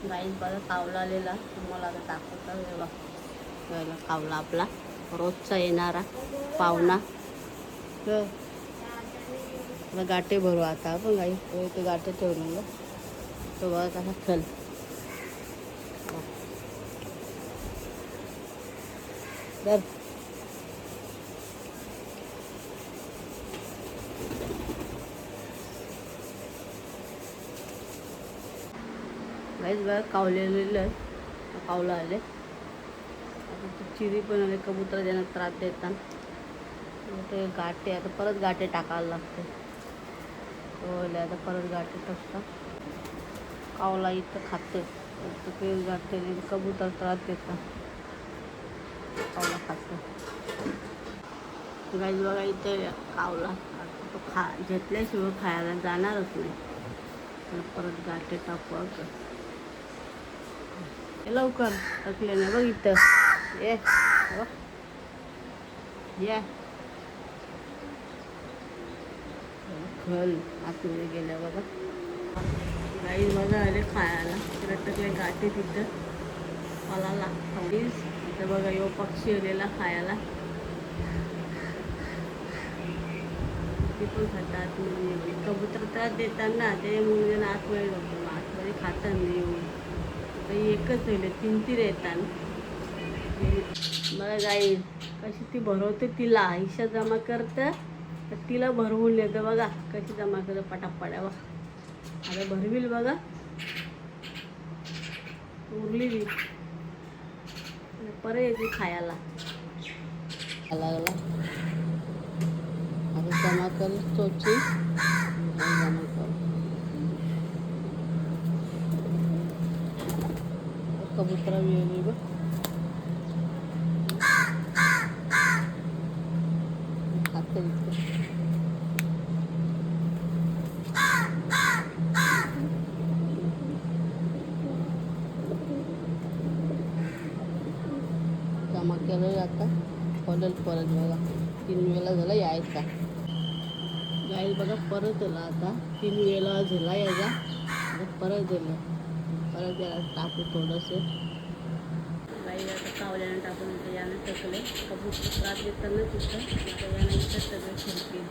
गाईस बघा कावला आलेला तुम्हाला आता दाखवता बघा कावला आपला रोजचा येणारा पाहुणा. गाठे भरू आता आपण गाई ते गाठे ठेवलेलं तो बघा कसा चल तर गाईस बघा कावलेलं कावला आले आता चिरी पण आले कबूतर ज्यांना त्रास देतात ते गाठे आता परत गाठे टाकायला लागते आता परत गाठे टाकतात. कावला इथं खाते ते गाठे कबूतर त्रास देतात कावला खाते. गाईस बघा इथे कावला तो घेतल्याशिवाय खायला जाणारच नाही परत गाठे टाकू लवकर टाकले नाही बघ इथं ये खल आतमध्ये गेल्या बघा. गाई बघा आले खायला रटकले गाठी तिथं मला लागतात इथं बघा यो पक्षी आलेला खायला ते पण खातात म्हणजे कबूतर त्रास देतात ना त्यामुळे त्यांना आतमध्ये जातो आतमध्ये खातात नाही येऊन काही एकच होईल 3-3 येतात. मला गाई कशी ती भरवते तिला हिशा जमा करतं तर तिला भरवून येतं बघा कशी जमा करतं पटापड्या बघा आता भरविल बघा उरली परत येते खायला लागला आता जमा कर चोची जमा कर कबूतरा मिळाली बघ खाते जमा केलं आता पडेल परत बघा 3 वेळा झाला यायचा गाई बघा परत आला आता 3 वेळा झाला यायचा आता परत दिलं परत याला टाकू थोडंसं गाई आता कावल्यानं टाकून यानं टाकले कबूतर त्रास देताना तिथं यानं इथं सगळं शिरतील